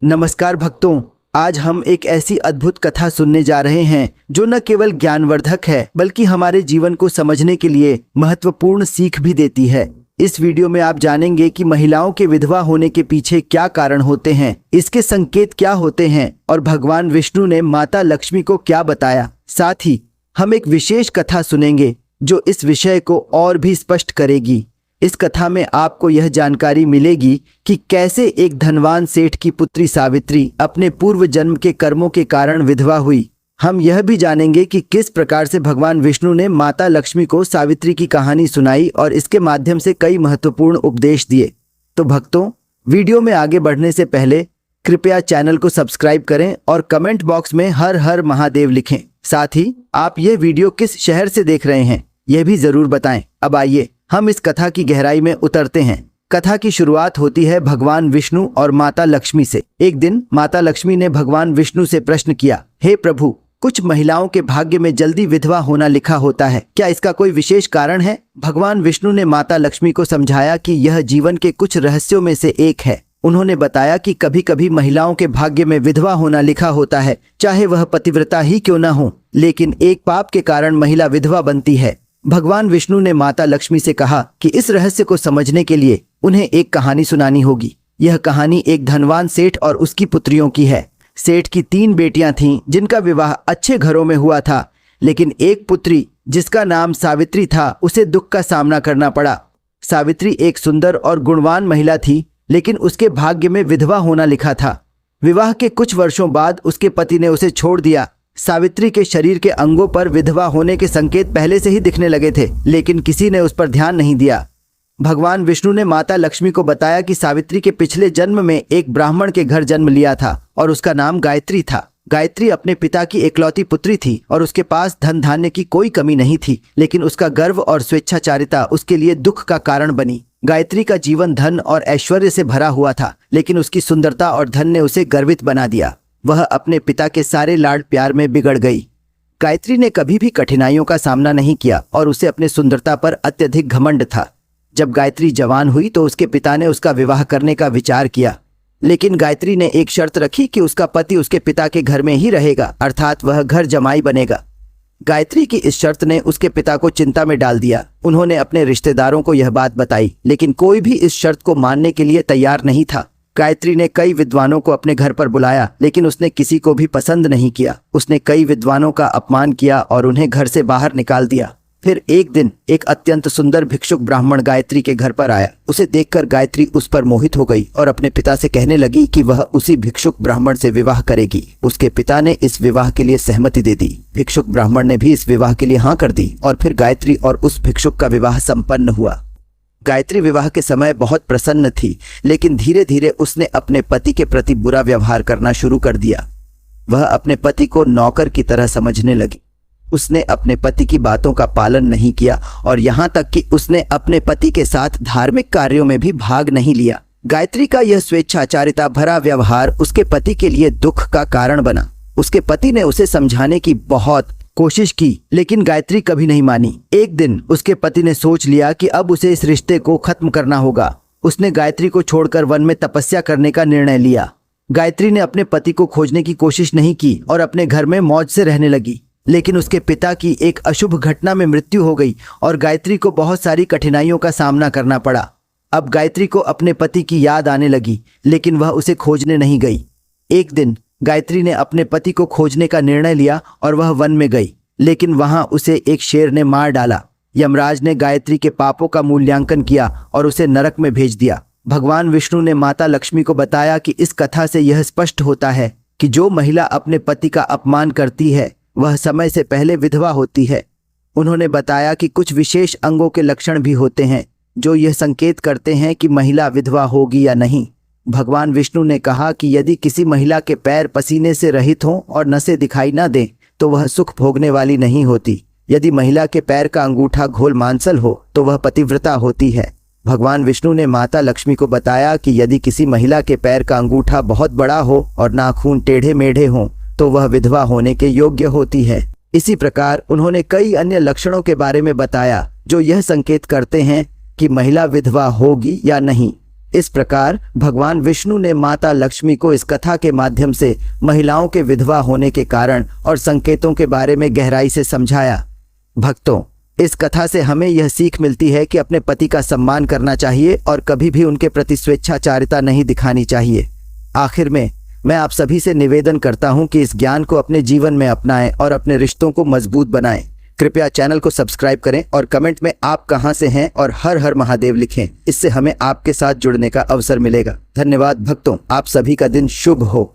नमस्कार भक्तों, आज हम एक ऐसी अद्भुत कथा सुनने जा रहे हैं जो न केवल ज्ञानवर्धक है बल्कि हमारे जीवन को समझने के लिए महत्वपूर्ण सीख भी देती है। इस वीडियो में आप जानेंगे कि महिलाओं के विधवा होने के पीछे क्या कारण होते हैं, इसके संकेत क्या होते हैं और भगवान विष्णु ने माता लक्ष्मी को क्या बताया। साथ ही हम एक विशेष कथा सुनेंगे जो इस विषय को और भी स्पष्ट करेगी। इस कथा में आपको यह जानकारी मिलेगी कि कैसे एक धनवान सेठ की पुत्री सावित्री अपने पूर्व जन्म के कर्मों के कारण विधवा हुई। हम यह भी जानेंगे कि किस प्रकार से भगवान विष्णु ने माता लक्ष्मी को सावित्री की कहानी सुनाई और इसके माध्यम से कई महत्वपूर्ण उपदेश दिए। तो भक्तों, वीडियो में आगे बढ़ने से पहले कृपया चैनल को सब्सक्राइब करें और कमेंट बॉक्स में हर हर महादेव लिखें। साथ ही आप ये वीडियो किस शहर से देख रहे हैं यह भी जरूर बताएं। अब आइए हम इस कथा की गहराई में उतरते हैं। कथा की शुरुआत होती है भगवान विष्णु और माता लक्ष्मी से। एक दिन माता लक्ष्मी ने भगवान विष्णु से प्रश्न किया, हे प्रभु, कुछ महिलाओं के भाग्य में जल्दी विधवा होना लिखा होता है, क्या इसका कोई विशेष कारण है? भगवान विष्णु ने माता लक्ष्मी को समझाया कि यह जीवन के कुछ रहस्यों में से एक है। उन्होंने बताया कि कभी कभी महिलाओं के भाग्य में विधवा होना लिखा होता है, चाहे वह पतिव्रता ही क्यों न हो, लेकिन एक पाप के कारण महिला विधवा बनती है। भगवान विष्णु ने माता लक्ष्मी से कहा कि इस रहस्य को समझने के लिए उन्हें एक कहानी सुनानी होगी। यह कहानी एक धनवान सेठ और उसकी पुत्रियों की है। सेठ की 3 बेटियां थीं जिनका विवाह अच्छे घरों में हुआ था, लेकिन एक पुत्री जिसका नाम सावित्री था उसे दुख का सामना करना पड़ा। सावित्री एक सुंदर और गुणवान महिला थी, लेकिन उसके भाग्य में विधवा होना लिखा था। विवाह के कुछ वर्षों बाद उसके पति ने उसे छोड़ दिया। सावित्री के शरीर के अंगों पर विधवा होने के संकेत पहले से ही दिखने लगे थे, लेकिन किसी ने उस पर ध्यान नहीं दिया। भगवान विष्णु ने माता लक्ष्मी को बताया कि सावित्री के पिछले जन्म में एक ब्राह्मण के घर जन्म लिया था और उसका नाम गायत्री था। गायत्री अपने पिता की इकलौती पुत्री थी और उसके पास धन धान्य की कोई कमी नहीं थी, लेकिन उसका गर्व और स्वेच्छाचारिता उसके लिए दुख का कारण बनी। गायत्री का जीवन धन और ऐश्वर्य से भरा हुआ था, लेकिन उसकी सुंदरता और धन ने उसे गर्वित बना दिया। वह अपने पिता के सारे लाड प्यार में बिगड़ गई। गायत्री ने कभी भी कठिनाइयों का सामना नहीं किया और उसे अपने सुंदरता पर अत्यधिक घमंड था। जब गायत्री जवान हुई तो उसके पिता ने उसका विवाह करने का विचार किया, लेकिन गायत्री ने एक शर्त रखी कि उसका पति उसके पिता के घर में ही रहेगा, अर्थात वह घर जमाई बनेगा। गायत्री की इस शर्त ने उसके पिता को चिंता में डाल दिया। उन्होंने अपने रिश्तेदारों को यह बात बताई, लेकिन कोई भी इस शर्त को मानने के लिए तैयार नहीं था। गायत्री ने कई विद्वानों को अपने घर पर बुलाया, लेकिन उसने किसी को भी पसंद नहीं किया। उसने कई विद्वानों का अपमान किया और उन्हें घर से बाहर निकाल दिया। फिर एक दिन एक अत्यंत सुंदर भिक्षुक ब्राह्मण गायत्री के घर पर आया। उसे देखकर गायत्री उस पर मोहित हो गई और अपने पिता से कहने लगी कि वह उसी भिक्षुक ब्राह्मण से विवाह करेगी। उसके पिता ने इस विवाह के लिए सहमति दे दी। भिक्षुक ब्राह्मण ने भी इस विवाह के लिए हाँ कर दी और फिर गायत्री और उस भिक्षुक का विवाह संपन्न हुआ। गायत्री विवाह के समय बहुत प्रसन्न थी, लेकिन धीरे धीरे उसने अपने पति के प्रति बुरा व्यवहार करना शुरू कर दिया। वह अपने पति को नौकर की तरह समझने लगी। उसने अपने पति की बातों का पालन नहीं किया और यहाँ तक कि उसने अपने पति के साथ धार्मिक कार्यों में भी भाग नहीं लिया। गायत्री का यह स्वेच्छाचारिता भरा व्यवहार उसके पति के लिए दुख का कारण बना। उसके पति ने उसे समझाने की बहुत कोशिश की, लेकिन गायत्री कभी नहीं मानी। एक दिन उसके पति ने सोच लिया कि अब उसे इस रिश्ते को खत्म करना होगा। उसने गायत्री को छोड़कर वन में तपस्या करने का निर्णय लिया। गायत्री ने अपने पति को खोजने की कोशिश नहीं की और अपने घर में मौज से रहने लगी, लेकिन उसके पिता की एक अशुभ घटना में मृत्यु हो गई और गायत्री को बहुत सारी कठिनाइयों का सामना करना पड़ा। अब गायत्री को अपने पति की याद आने लगी, लेकिन वह उसे खोजने नहीं गई। एक दिन गायत्री ने अपने पति को खोजने का निर्णय लिया और वह वन में गई, लेकिन वहां उसे एक शेर ने मार डाला। यमराज ने गायत्री के पापों का मूल्यांकन किया और उसे नरक में भेज दिया। भगवान विष्णु ने माता लक्ष्मी को बताया कि इस कथा से यह स्पष्ट होता है कि जो महिला अपने पति का अपमान करती है वह समय से पहले विधवा होती है। उन्होंने बताया कि कुछ विशेष अंगों के लक्षण भी होते हैं जो यह संकेत करते हैं कि महिला विधवा होगी या नहीं। भगवान विष्णु ने कहा कि यदि किसी महिला के पैर पसीने से रहित हों और नसें दिखाई न दें तो वह सुख भोगने वाली नहीं होती। यदि महिला के पैर का अंगूठा घोल मांसल हो तो वह पतिव्रता होती है। भगवान विष्णु ने माता लक्ष्मी को बताया कि यदि किसी महिला के पैर का अंगूठा बहुत बड़ा हो और नाखून टेढ़े मेढ़े हों तो वह विधवा होने के योग्य होती है। इसी प्रकार उन्होंने कई अन्य लक्षणों के बारे में बताया जो यह संकेत करते हैं कि महिला विधवा होगी या नहीं। इस प्रकार भगवान विष्णु ने माता लक्ष्मी को इस कथा के माध्यम से महिलाओं के विधवा होने के कारण और संकेतों के बारे में गहराई से समझाया। भक्तों, इस कथा से हमें यह सीख मिलती है कि अपने पति का सम्मान करना चाहिए और कभी भी उनके प्रति स्वेच्छाचारिता नहीं दिखानी चाहिए। आखिर में मैं आप सभी से निवेदन करता हूं कि इस ज्ञान को अपने जीवन में अपनाएं और अपने रिश्तों को मजबूत बनाएं। कृपया चैनल को सब्सक्राइब करें और कमेंट में आप कहां से हैं और हर हर महादेव लिखें। इससे हमें आपके साथ जुड़ने का अवसर मिलेगा। धन्यवाद भक्तों, आप सभी का दिन शुभ हो।